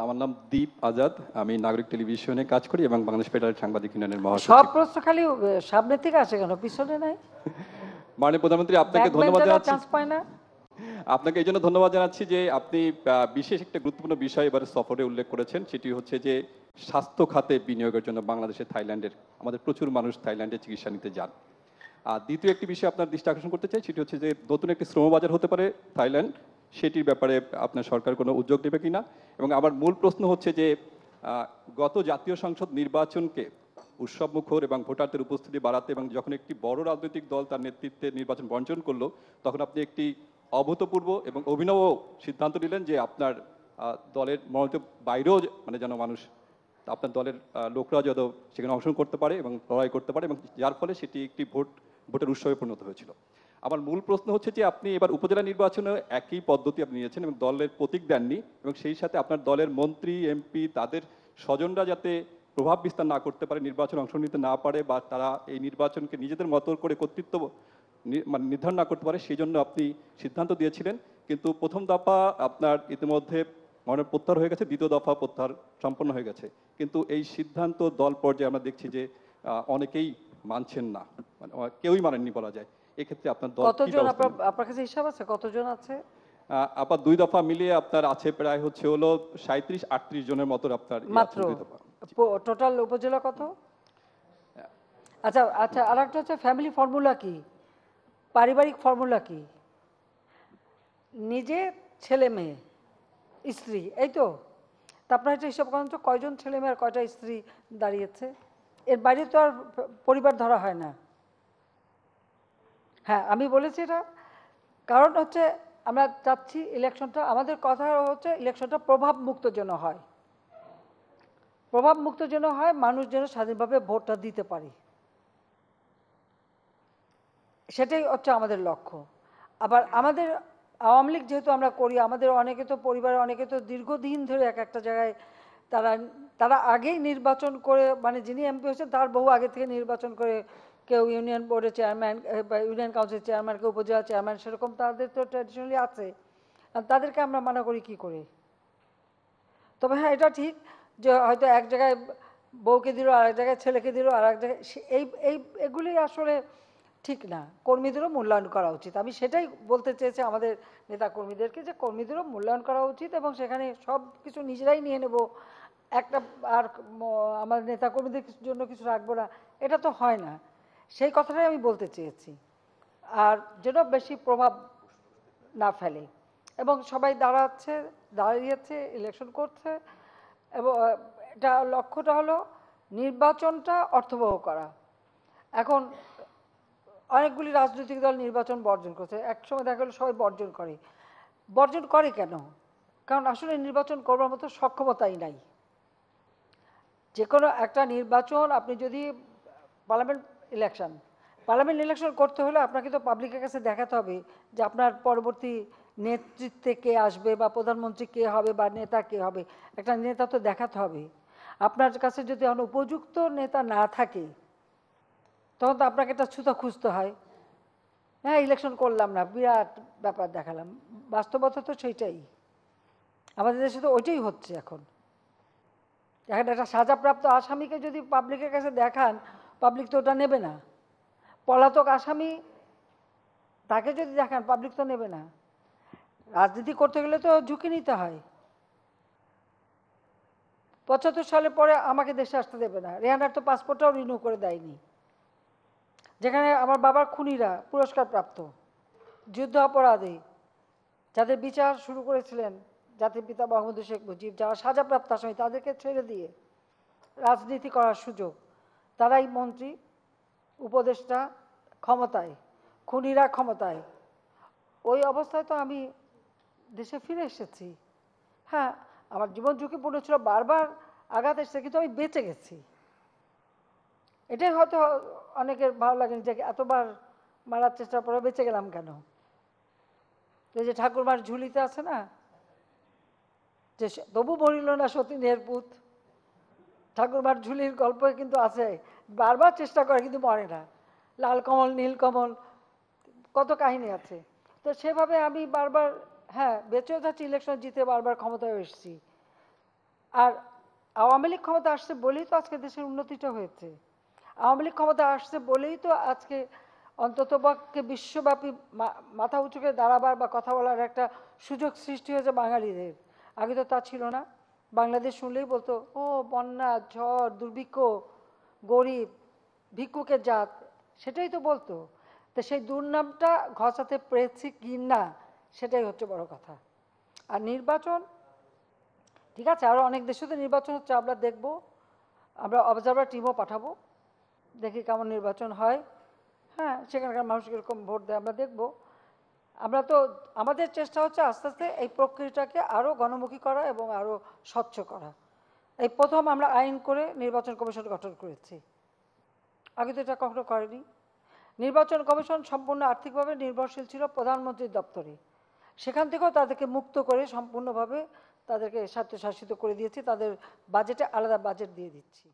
আমার নাম দীপ আজাদ। আমি নাগরিক টেলিভিশনে কাজ করি এবং বাংলাদেশ ফেডারেল সাংবাদিক ইউনিয়নের সব মহাসচিব। প্রশ্ন খালি সামনে থেকে আসে কেন, পিছনে নাই? মাননীয় প্রধানমন্ত্রী, আপনাকে ধন্যবাদ জানাচ্ছি। চান্স পায় না। আপনাকে এই জন্য ধন্যবাদ জানাচ্ছি যে আপনি বিশেষ একটা গুরুত্বপূর্ণ বিষয় এবারে সফরে উল্লেখ করেছেন। সেটি হচ্ছে যে স্বাস্থ্য খাতে বিনিয়োগের জন্য বাংলাদেশে থাইল্যান্ডের আমাদের প্রচুর মানুষ থাইল্যান্ডে চিকিৎসা নিতে যান। আর দ্বিতীয় একটি বিষয় আপনার দৃষ্টি আকর্ষণ করতে চাই, সেটি হচ্ছে যে নতুন একটি শ্রমবাজার হতে পারে থাইল্যান্ড, সেটির ব্যাপারে আপনার সরকার কোনো উদ্যোগ নেবে কিনা। এবং আমার মূল প্রশ্ন হচ্ছে যে গত জাতীয় সংসদ নির্বাচনকে উৎসবমুখর এবং ভোটারদের উপস্থিতি বাড়াতে এবং যখন একটি বড় রাজনৈতিক দল তার নেতৃত্বে নির্বাচন বর্জন করলো, তখন আপনি একটি অভূতপূর্ব এবং অভিনব সিদ্ধান্ত নিলেন যে আপনার দলের মনোনীত বাইরেও মানে যেন মানুষ, আপনার দলের লোকরা যত সেখানে অংশগ্রহণ করতে পারে এবং লড়াই করতে পারে, এবং যার ফলে সেটি একটি ভোটের উৎসবে পরিণত হয়েছিল। আমার মূল প্রশ্ন হচ্ছে যে আপনি এবার উপজেলা নির্বাচনে একই পদ্ধতি আপনি নিয়েছেন এবং দলের প্রতীক দেননি, এবং সেই সাথে আপনার দলের মন্ত্রী এমপি তাদের স্বজনরা যাতে প্রভাব বিস্তার না করতে পারে, নির্বাচন অংশ নিতে না পারে, বা তারা এই নির্বাচনকে নিজেদের মতো করে কর্তৃত্ব মানে নির্ধারণ না করতে পারে, সেই জন্য আপনি সিদ্ধান্ত দিয়েছিলেন। কিন্তু প্রথম দফা আপনার ইতিমধ্যে মনে প্রত্যাহার হয়ে গেছে, দ্বিতীয় দফা প্রত্যাহার সম্পন্ন হয়ে গেছে, কিন্তু এই সিদ্ধান্ত দল পর্যায়ে আমরা দেখছি যে অনেকেই মানছেন না, মানে কেউই মানেননি বলা যায়। এক্ষেত্রে আপনার দল কতজন, আপনার কাছে হিসাব আছে কতজন আছে? আপনার দুই দফা মিলিয়ে আপনার আছে প্রায় হচ্ছে হলো 37-38 জনের মতো আপনার মাত্র। টোটাল উপজেলা কত? আচ্ছা আচ্ছা, আর একটা হচ্ছে ফ্যামিলি ফর্মুলা কি, পারিবারিক ফর্মুলা কি? নিজে, ছেলে মেয়ে, স্ত্রী, এই তো। তারপরে একটা হিসাব করেন তো কয়জন ছেলে মেয়ে আর কয়টা স্ত্রী দাঁড়িয়েছে? এর বাইরে তো আর পরিবার ধরা হয় না। হ্যাঁ, আমি বলেছি এটা কারণ হচ্ছে আমরা চাচ্ছি ইলেকশনটা, আমাদের কথা হচ্ছে ইলেকশনটা প্রভাব মুক্ত যেন হয়, প্রভাব মুক্ত যেন হয়, মানুষ যেন স্বাধীনভাবে ভোটটা দিতে পারে, সেটাই হচ্ছে আমাদের লক্ষ্য। আবার আমাদের আওয়ামী লীগ যেহেতু আমরা করি, আমাদের অনেকে তো পরিবারে অনেকে তো দীর্ঘদিন ধরে এক একটা জায়গায় তারা তারা আগেই নির্বাচন করে, মানে যিনি এমপি হয়েছেন তার বহু আগে থেকে নির্বাচন করে, কেউ ইউনিয়ন বোর্ডের চেয়ারম্যান বা ইউনিয়ন কাউন্সিল চেয়ারম্যান, কেউ উপজেলা চেয়ারম্যান, সেরকম তাদের তো ট্র্যাডিশনালি আছে। তাদেরকে আমরা মানা করি কি করে? তবে হ্যাঁ, এটা ঠিক যে হয়তো এক জায়গায় বউকে দিল, আর এক জায়গায় ছেলেকে দিল, আর এক জায়গায় এগুলি আসলে ঠিক না। কর্মীদেরও মূল্যায়ন করা উচিত। আমি সেটাই বলতে চেয়েছি আমাদের নেতা কর্মীদেরকে, যে কর্মীদেরও মূল্যায়ন করা উচিত এবং সেখানে সব কিছু নিজেরাই নিয়ে নেব, একটা আর আমার নেতা কর্মীদের জন্য কিছু রাখবো না, এটা তো হয় না। সেই কথাটাই আমি বলতে চেয়েছি। আর যেন বেশি প্রভাব না ফেলে, এবং সবাই দাঁড়িয়েছে, ইলেকশন করছে, এবং এটা লক্ষ্যটা হলো নির্বাচনটা অর্থবহ করা। এখন অনেকগুলি রাজনৈতিক দল নির্বাচন বর্জন করছে, একসময় দেখা গেলো সবাই বর্জন করে কেন? কারণ আসলে নির্বাচন করবার মতো সক্ষমতাই নাই। যে কোনো একটা নির্বাচন, আপনি যদি পার্লামেন্ট ইলেকশন করতে হলে আপনাকে তো পাবলিকের কাছে দেখাতে হবে যে আপনার পরবর্তী নেতৃত্বে কে আসবে, বা প্রধানমন্ত্রী কে হবে, বা নেতা কে হবে, একটা নেতা তো দেখাতে হবে। আপনার কাছে যদি এখন উপযুক্ত নেতা না থাকে, তখন তো আপনাকে একটা ছুতা খুঁজতে হয়। হ্যাঁ, ইলেকশন করলাম না, বিরাট ব্যাপার দেখালাম, বাস্তবতা তো সেইটাই। আমাদের দেশে তো ওইটাই হচ্ছে এখন। একটা সাজাপ্রাপ্ত আসামিকে যদি পাবলিকের কাছে দেখান, পাবলিক তো ওটা নেবে না। পলাতক আসামি তাকে যদি দেখান, পাবলিক তো নেবে না। রাজনীতি করতে গেলে তো ঝুঁকি নিতে হয়। 75 সালে পরে আমাকে দেশে আসতে দেবে না, রেহানার তো পাসপোর্টটাও রিনিউ করে দেয়নি। যেখানে আমার বাবার খুনিরা পুরস্কারপ্রাপ্ত, যুদ্ধ অপরাধী, যাদের বিচার শুরু করেছিলেন জাতির পিতা বঙ্গবন্ধু শেখ মুজিব, যারা সাজাপ্রাপ্ত আসামি, তাদেরকে ছেড়ে দিয়ে রাজনীতি করার সুযোগ, তারাই মন্ত্রী, উপদেষ্টা ক্ষমতায়, খুনিরা ক্ষমতায়। ওই অবস্থায় তো আমি দেশে ফিরে এসেছি। হ্যাঁ, আমার জীবন ঝুঁকিপূর্ণ ছিল, বারবার আঘাত এসেছে, কিন্তু আমি বেঁচে গেছি। এটাই হয়তো অনেকের ভালো লাগেনি যে এতবার মারার চেষ্টার পরে বেঁচে গেলাম কেন। এই যে ঠাকুরমার ঝুলিতে আছে না, যে তবু মরিল না সতীনের পুত, ঠাকুরমার ঝুলির গল্প কিন্তু আছে, বারবার চেষ্টা করে কিন্তু মরে না। লাল কমল, নীল কমল, কত কাহিনী আছে। তো সেভাবে আমি বারবার, হ্যাঁ, বেঁচেও যাচ্ছি, ইলেকশন জিতে বারবার ক্ষমতায় এসেছি। আর আওয়ামী লীগ ক্ষমতা আসছে বলেই তো আজকে দেশের উন্নতিটা হয়েছে। আওয়ামী লীগ ক্ষমতা আসছে বলেই তো আজকে অন্ততপক্ষে বিশ্বব্যাপী মাথা উঁচু করে দাঁড়াবার বা কথা বলার একটা সুযোগ সৃষ্টি হয়েছে বাঙালিদের। আগে তো তা ছিল না। বাংলাদেশ শুনলেই বলতো, ও বন্যা, ঝড়, দুর্ভিক্ষ, গরিব, ভিক্ষুকের জাত, সেটাই তো বলতো। তো সেই দুর্নামটা ঘষাতে পেরেছি কি না, সেটাই হচ্ছে বড় কথা। আর নির্বাচন, ঠিক আছে, আরও অনেক দেশে তো নির্বাচন হচ্ছে, আমরা দেখব, আমরা অবজারভার টিমও পাঠাবো, দেখি কেমন নির্বাচন হয়। হ্যাঁ, সেখানকার মানুষ কীরকম ভোট দেয় আমরা দেখব। আমরা তো, আমাদের চেষ্টা হচ্ছে আস্তে আস্তে এই প্রক্রিয়াটাকে আরও গণমুখী করা এবং আরও স্বচ্ছ করা। এই প্রথম আমরা আইন করে নির্বাচন কমিশন গঠন করেছি, আগে তো এটা কখনো করেনি। নির্বাচন কমিশন সম্পূর্ণ আর্থিকভাবে নির্ভরশীল ছিল প্রধানমন্ত্রীর দপ্তরে, সেখান থেকেও তাদেরকে মুক্ত করে সম্পূর্ণভাবে তাদেরকে স্বায়ত্তশাসিত করে দিয়েছি, তাদের বাজেটে আলাদা বাজেট দিয়ে দিচ্ছি।